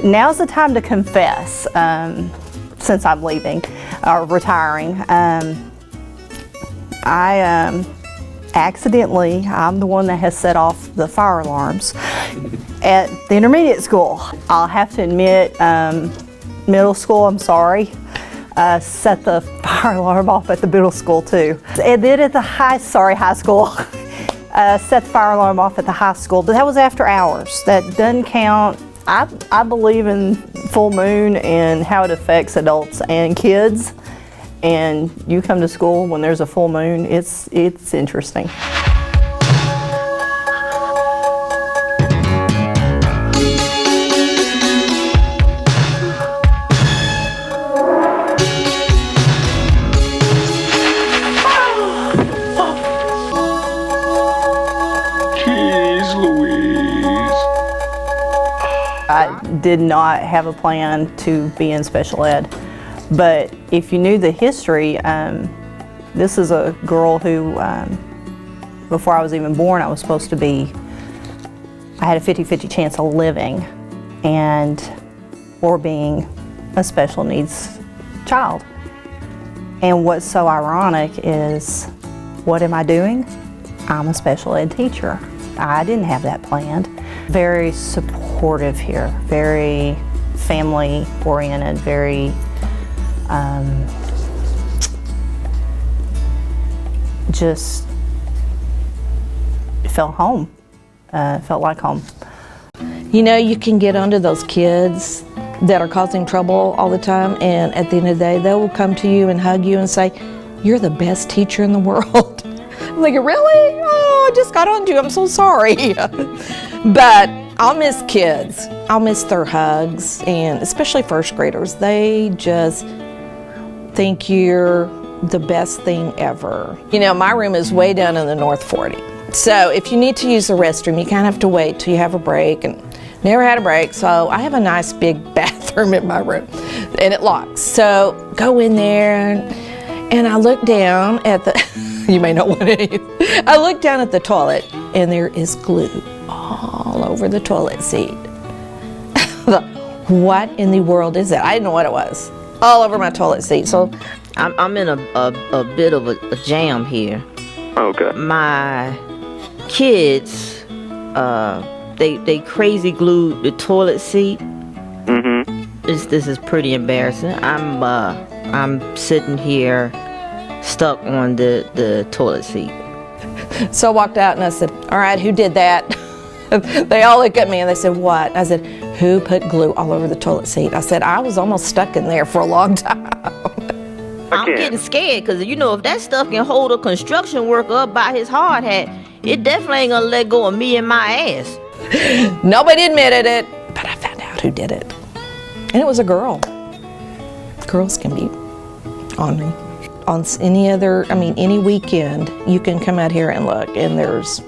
Now's the time to confess, since I'm leaving or retiring. I'm the one that has set off the fire alarms at the intermediate school. I'll have to admit, middle school, I'm sorry, set the fire alarm off at the middle school too. And then at the high school, set the fire alarm off at the high school, but that was after hours. That doesn't count. I believe in full moon and how it affects adults and kids. And you come to school when there's a full moon, it's interesting. Jeez Louise. I did not have a plan to be in special ed. But if you knew the history, this is a girl who, before I was even born, I was supposed to be, I had a 50-50 chance of living or being a special needs child. And what's so ironic is, what am I doing? I'm a special ed teacher. I didn't have that planned. Very supportive here, very family oriented, very just felt home, felt like home. You know, you can get under those kids that are causing trouble all the time, and at the end of the day, they will come to you and hug you and say, "You're the best teacher in the world." I'm like, really? Oh, I just got on you, I'm so sorry. But I'll miss kids. I'll miss their hugs, and especially first graders. They just think you're the best thing ever. You know, my room is way down in the North 40. So if you need to use the restroom, you kind of have to wait till you have a break, and never had a break. So I have a nice big bathroom in my room, and it locks. So go in there, and I look down at the, you may not want to, I look down at the toilet, and there is glue all over the toilet seat. What in the world is that? I didn't know what it was. All over my toilet seat. So I'm in a bit of a jam here. Okay. My kids, they crazy glued the toilet seat. Mm-hmm. This is pretty embarrassing. I'm sitting here stuck on the toilet seat. So I walked out and I said, "All right, who did that?" They all look at me and they said, "What?" I said, "Who put glue all over the toilet seat?" I said, "I was almost stuck in there for a long time." I'm getting scared because, you know, if that stuff can hold a construction worker up by his hard hat, it definitely ain't gonna let go of me and my ass. Nobody admitted it, but I found out who did it. And it was a girl. Girls can be on me. On any weekend, you can come out here and look, and there's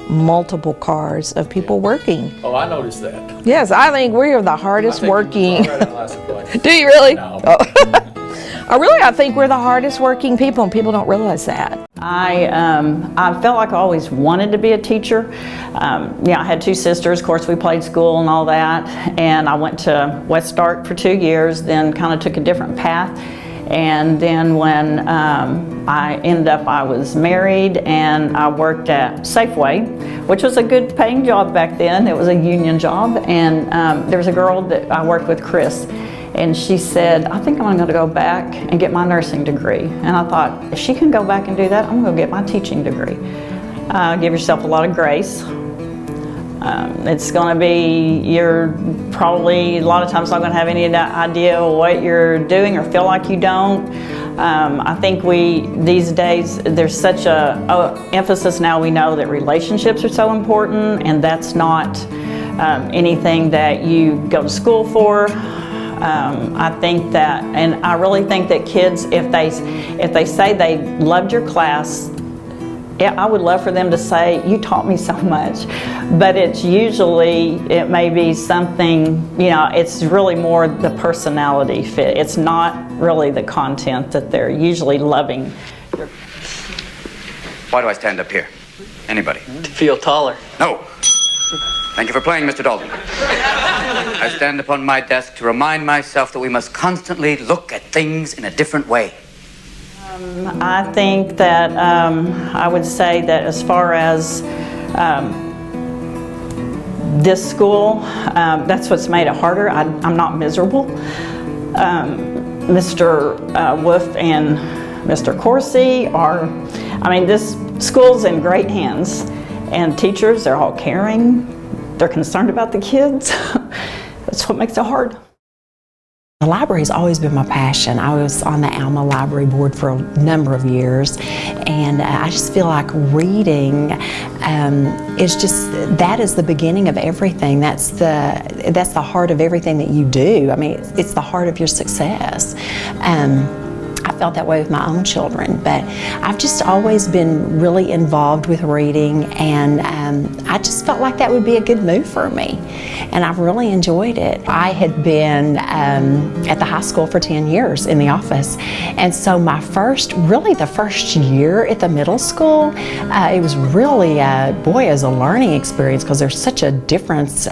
multiple cars of people working. Oh, I noticed that. Yes, I think we are the hardest working. Do Do you really? No. Oh. I think we're the hardest working people, and people don't realize that. I felt like I always wanted to be a teacher. I had two sisters. Of course, we played school and all that. And I went to West Stark for 2 years, then kind of took a different path. And then when I was married, and I worked at Safeway, which was a good paying job back then. It was a union job. And there was a girl that I worked with, Chris. And she said, "I think I'm going to go back and get my nursing degree." And I thought, if she can go back and do that, I'm going to get my teaching degree. Give yourself a lot of grace. It's going to be, you're probably a lot of times not going to have any idea what you're doing or feel like you don't. I think these days, there's such a emphasis now, we know that relationships are so important, and that's not anything that you go to school for. I think that, and I really think that kids, if they say they loved your class, yeah, I would love for them to say, "You taught me so much." But it may be something, it's really more the personality fit. It's not really the content that they're usually loving. Why do I stand up here? Anybody? To feel taller. No. Thank you for playing, Mr. Dalton. I stand upon my desk to remind myself that we must constantly look at things in a different way. I think that I would say that as far as this school, that's what's made it harder. I'm not miserable. Mr. Wolf and Mr. Corsi this school's in great hands. And teachers, they're all caring. They're concerned about the kids. That's what makes it hard. The library's always been my passion. I was on the Alma library board for a number of years, and I just feel like reading that is the beginning of everything. That's the heart of everything that you do. I mean, it's the heart of your success. I felt that way with my own children, but I've just always been really involved with reading, and I just felt like that would be a good move for me, and I've really enjoyed it. I had been at the high school for 10 years in the office, and so the first year at the middle school, it was really, as a learning experience, because there's such a difference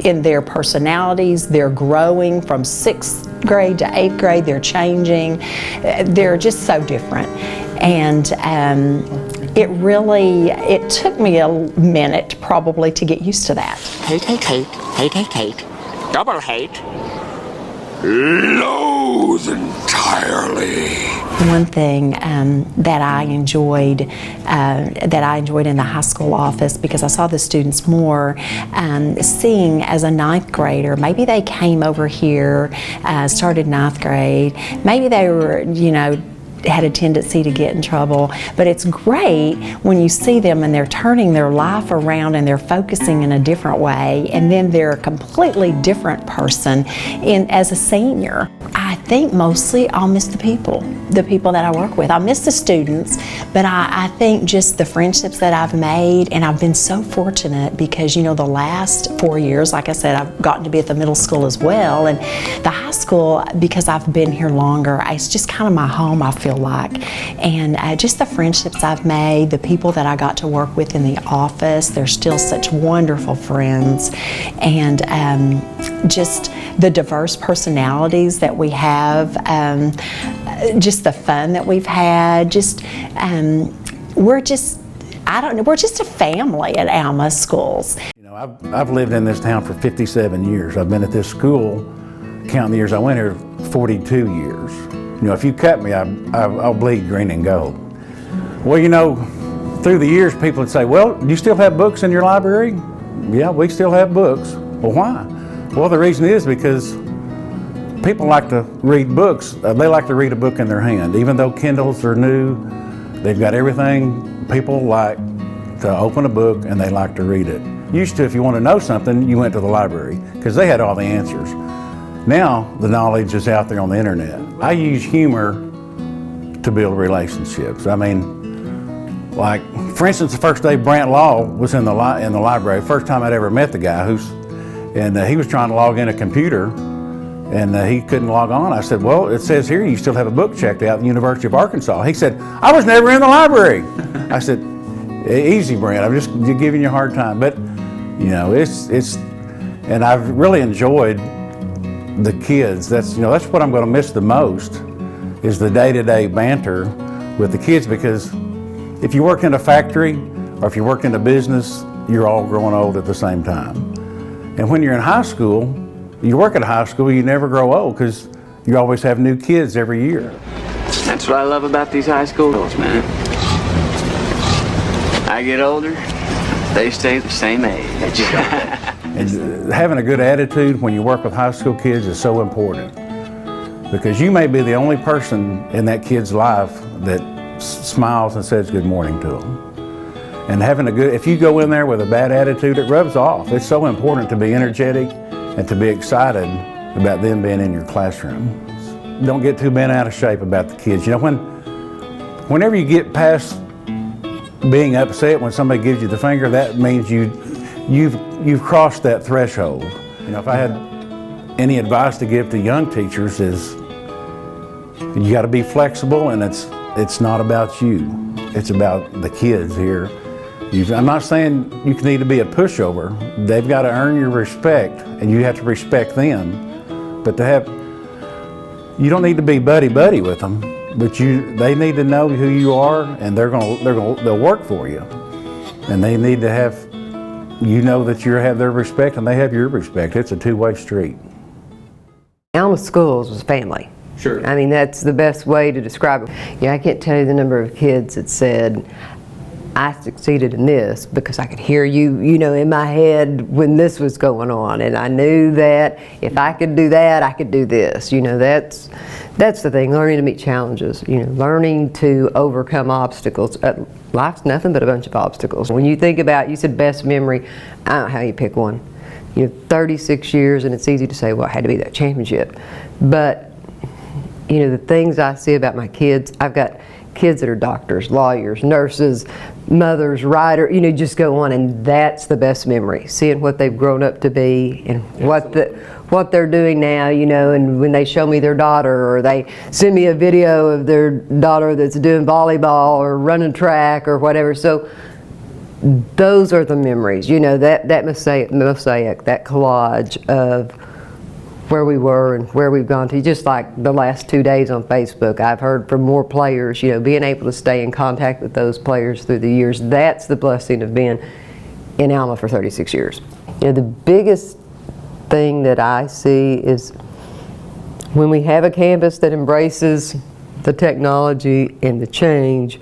in their personalities. They're growing from 6th grade to 8th grade. They're changing. They're just so different. And it took me a minute probably to get used to that. Hate, double hate. Loathe entirely. One thing that I enjoyed in the high school office, because I saw the students more, seeing as a 9th grader, maybe they came over here, started 9th grade, maybe they were, had a tendency to get in trouble, but it's great when you see them and they're turning their life around and they're focusing in a different way, and then they're a completely different person as a senior. I think mostly I'll miss the people that I work with. I'll miss the students, but I think just the friendships that I've made, and I've been so fortunate because, the last 4 years, like I said, I've gotten to be at the middle school as well, and the high school, because I've been here longer, it's just kind of my home, I feel like. And just the friendships I've made, the people that I got to work with in the office, they're still such wonderful friends, and just the diverse personalities that we have, just the fun that we've had, we're just a family at Alma schools. I've lived in this town for 57 years. I've been at this school, counting the years I went here, 42 years. If you cut me, I'll bleed green and gold. Well, through the years, people would say, well, do you still have books in your library? Yeah, we still have books. Well, why? Well, the reason is because people like to read books. They like to read a book in their hand. Even though Kindles are new, they've got everything. People like to open a book and they like to read it. Used to, if you want to know something, you went to the library because they had all the answers. Now, the knowledge is out there on the internet. I use humor to build relationships. I mean, like, for instance, the first day Brant Law was in the library, first time I'd ever met the guy, he was trying to log in a computer, and he couldn't log on. I said, well, it says here you still have a book checked out at the University of Arkansas. He said, I was never in the library. I said, easy, Brant, I'm just giving you a hard time. But, and I've really enjoyed the kids. That's what I'm going to miss the most, is the day-to-day banter with the kids, because if you work in a factory or if you work in a business, you're all growing old at the same time. And when you're in high school, you work at a high school, you never grow old because you always have new kids every year. That's what I love about these high schools, man. I get older, they stay the same age. And having a good attitude when you work with high school kids is so important, because you may be the only person in that kid's life that smiles and says good morning to them. And if you go in there with a bad attitude, it rubs off. It's so important to be energetic and to be excited about them being in your classroom. Don't get too bent out of shape about the kids. Whenever you get past being upset when somebody gives you the finger, that means you've crossed that threshold. If I had any advice to give to young teachers, is you got to be flexible, and it's not about you. It's about the kids here, I'm not saying you need to be a pushover. They've got to earn your respect, and you have to respect them. But you don't need to be buddy-buddy with them, but they need to know who you are, and they'll work for you. And they need to have, that you have their respect, and they have your respect. It's a two-way street. Alma Schools was family. Sure. I mean, that's the best way to describe it. Yeah, I can't tell you the number of kids that said, I succeeded in this because I could hear you, in my head when this was going on, and I knew that if I could do that, I could do this. That's the thing, learning to meet challenges, learning to overcome obstacles. Life's nothing but a bunch of obstacles. When you think about, you said best memory, I don't know how you pick one. 36 years, and it's easy to say, well, it had to be that championship. But, the things I see about my kids, I've got kids that are doctors, lawyers, nurses, mothers, writers, just go on, and that's the best memory, seeing what they've grown up to be and what they're doing now, and when they show me their daughter, or they send me a video of their daughter that's doing volleyball or running track or whatever. So those are the memories, that mosaic, that collage of where we were and where we've gone to. Just like the last 2 days on Facebook, I've heard from more players, being able to stay in contact with those players through the years. That's the blessing of being in Alma for 36 years. The biggest thing that I see is when we have a campus that embraces the technology and the change,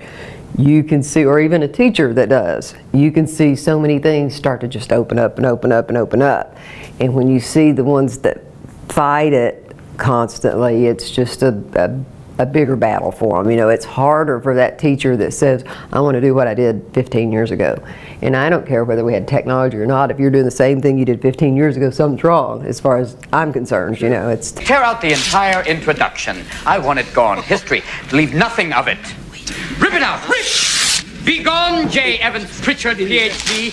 you can see, or even a teacher that does, you can see so many things start to just open up and open up and open up. And when you see the ones that fight it constantly, it's just a bigger battle for them. It's harder for that teacher that says, I want to do what I did 15 years ago. And I don't care whether we had technology or not. If you're doing the same thing you did 15 years ago, something's wrong as far as I'm concerned. It's Tear out the entire introduction. I want it gone. History. Leave nothing of it. Rip it out. Rip! Be gone, J. Evans Pritchard, Ph.D.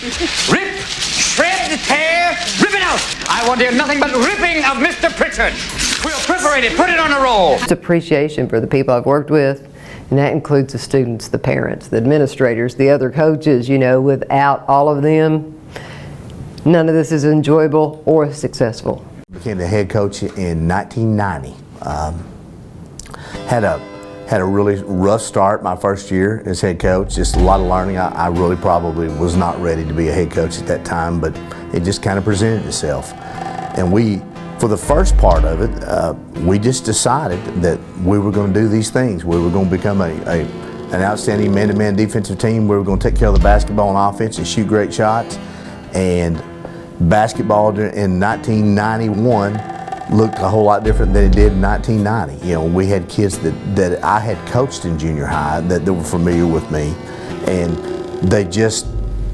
Rip! Shred! Tear! Rip it out! I want to hear nothing but ripping of Mr. Pritchard. We'll perforate it. Put it on a roll. It's appreciation for the people I've worked with, and that includes the students, the parents, the administrators, the other coaches. Without all of them, none of this is enjoyable or successful. Became the head coach in 1990. Had a really rough start my first year as head coach, just a lot of learning. I really probably was not ready to be a head coach at that time, but it just kind of presented itself. And for the first part of it, we just decided that we were going to do these things. We were going to become an outstanding man-to-man defensive team. We were going to take care of the basketball and offense and shoot great shots. And basketball in 1991 looked a whole lot different than it did in 1990. We had kids that I had coached in junior high that were familiar with me, and they just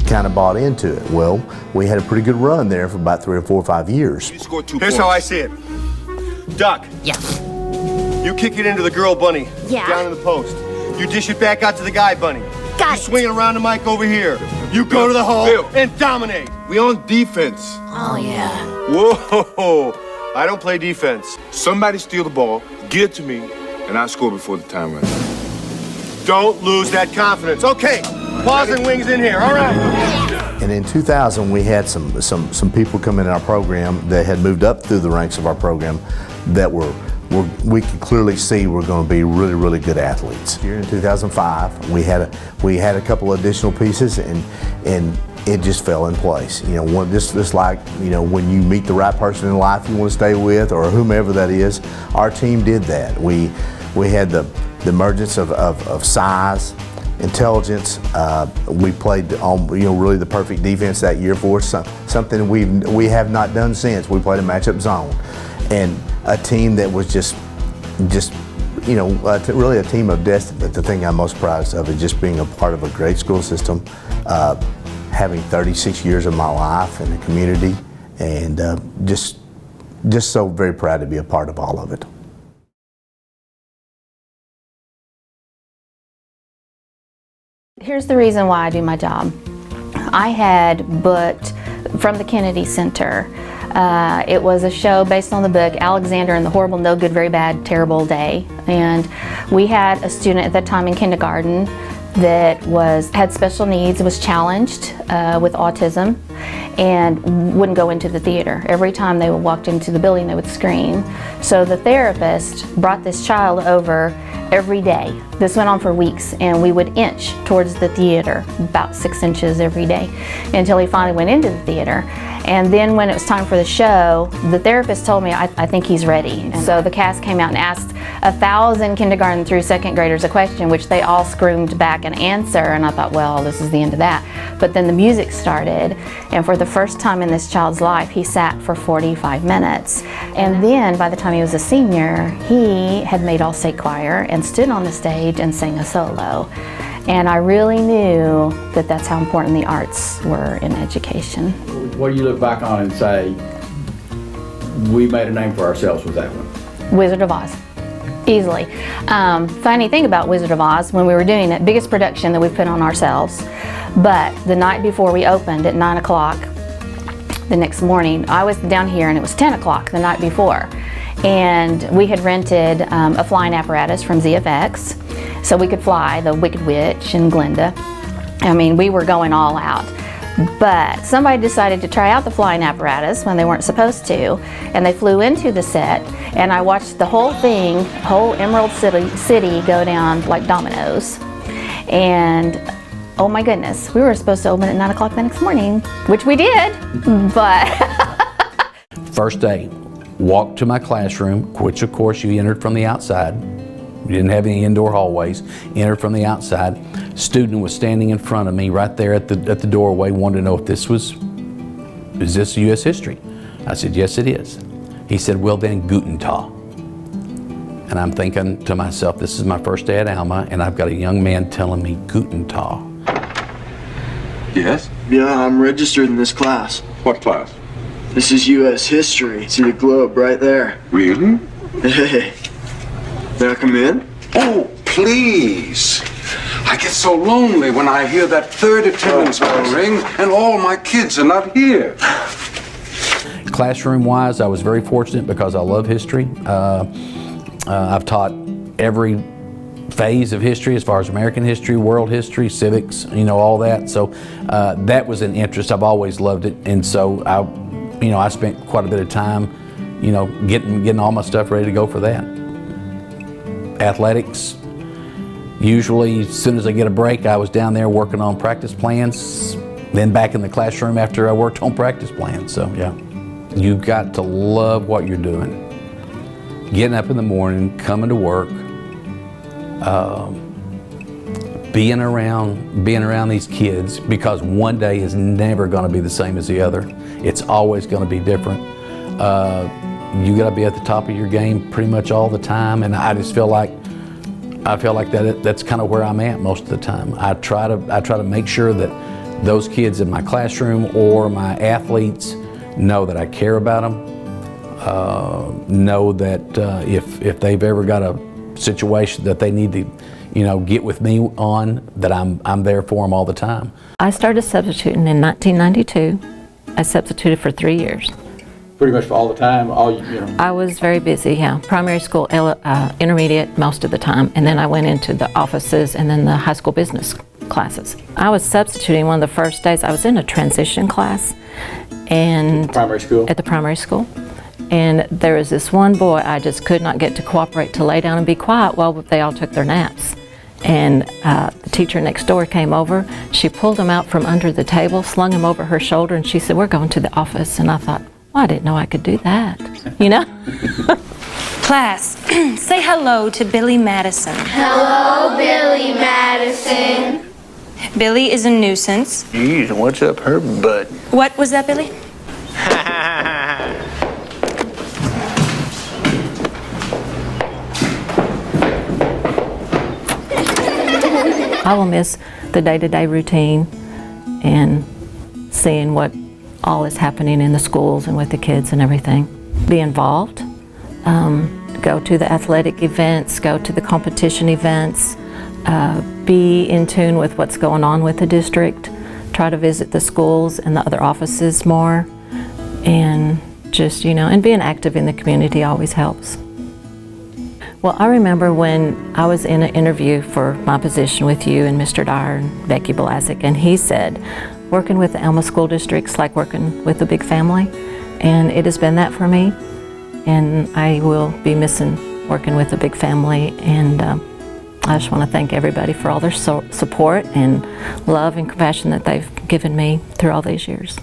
kind of bought into it. Well, we had a pretty good run there for about 3 or 4 or 5 years. Here's how I see it. Duck. Yeah. You kick it into the girl bunny. Yeah. Down in the post. You dish it back out to the guy bunny. Got you swing it around the mic over here. You go to the hole and dominate. We on defense. Oh, yeah. Whoa. I don't play defense. Somebody steal the ball, give it to me, and I score before the time runs out. Don't lose that confidence. Okay, paws and wings in here. All right. And in 2000, we had some people come in our program that had moved up through the ranks of our program that we could clearly see were going to be really, really good athletes. Here in 2005, we had a couple additional pieces, and it just fell in place. Just like when you meet the right person in life you want to stay with, or whomever that is, our team did that. We had the emergence of size, intelligence. We played on really the perfect defense that year for us. Something we have not done since. We played a matchup zone, and a team that was just really a team of destiny. But the thing I'm most proud of is just being a part of a great school system. Having 36 years of my life in the community, and just so very proud to be a part of all of it. Here's the reason why I do my job. I had booked from the Kennedy Center. It was a show based on the book Alexander and the Horrible, No Good, Very Bad, Terrible Day. And we had a student at that time in kindergarten that had special needs, was challenged with autism, and wouldn't go into the theater. Every time they walked into the building, they would scream. So the therapist brought this child over every day. This went on for weeks, and we would inch towards the theater, about 6 inches every day, until he finally went into the theater. And then when it was time for the show, the therapist told me, I think he's ready. And so the cast came out and asked 1,000 kindergarten through second graders a question, which they all screamed back an answer, and I thought, well, this is the end of that. But then the music started, and for the first time in this child's life, he sat for 45 minutes. And then by the time he was a senior, he had made all-state choir and stood on the stage and sang a solo. And I really knew that that's how important the arts were in education. What do you look back on and say, we made a name for ourselves with that one? Wizard of Oz, easily. Funny thing about Wizard of Oz, when we were doing it, biggest production that we put on ourselves, but the night before we opened at 9 o'clock, the next morning, I was down here and it was 10 o'clock the night before. And we had rented a flying apparatus from ZFX so we could fly the Wicked Witch and Glinda. I mean, we were going all out. But somebody decided to try out the flying apparatus when they weren't supposed to, and they flew into the set, and I watched the whole thing, whole Emerald City go down like dominoes. And oh my goodness, we were supposed to open at 9 o'clock the next morning, which we did, but. First day, walked to my classroom, which of course you entered from the outside. We didn't have any indoor hallways. Entered from the outside. Student was standing in front of me right there at the doorway, wanted to know if is this U.S. history? I said, yes it is. He said, well then, Guten Tag. And I'm thinking to myself, this is my first day at Alma, and I've got a young man telling me Guten Tag. Yes? Yeah, I'm registered in this class. What class? This is U.S. history. See the globe right there. Really? Hey, may I come in? Oh, please. I get so lonely when I hear that third attendance bell ring and all my kids are not here. Classroom-wise, I was very fortunate because I love history. I've taught every phase of history as far as American history, world history, civics, all that. So that was an interest. I've always loved it. And so I spent quite a bit of time, getting all my stuff ready to go for that. Athletics, usually as soon as I get a break, I was down there working on practice plans, then back in the classroom after I worked on practice plans. So yeah, you've got to love what you're doing. Getting up in the morning, coming to work, being around these kids, because one day is never going to be the same as the other. It's always going to be different. You got to be at the top of your game pretty much all the time, and I just feel like that's kind of where I'm at most of the time. I try to make sure that those kids in my classroom or my athletes know that I care about them. Know that if they've ever got a situation that they need to, get with me on, that I'm there for them all the time. I started substituting in 1992. I substituted for 3 years. Pretty much for all the time, I was very busy, yeah. Primary school, intermediate most of the time, and then I went into the offices and then the high school business classes. I was substituting one of the first days. I was in a transition class, and primary school. At the primary school. And there was this one boy I just could not get to cooperate to lay down and be quiet while they all took their naps. And the teacher next door came over. She pulled him out from under the table, slung him over her shoulder, and she said, "We're going to the office." And I thought, well, I didn't know I could do that, Class, say hello to Billy Madison. Hello, Billy Madison. Billy is a nuisance. Geez, what's up her butt? What was that, Billy? I will miss the day-to-day routine and seeing what all is happening in the schools and with the kids and everything. Be involved, go to the athletic events, go to the competition events, be in tune with what's going on with the district, try to visit the schools and the other offices more, and just, and being active in the community always helps. Well, I remember when I was in an interview for my position with you and Mr. Dyer and Becky Blasick, and he said, working with the Alma School District's like working with a big family, and it has been that for me, and I will be missing working with a big family, and I just want to thank everybody for all their support and love and compassion that they've given me through all these years.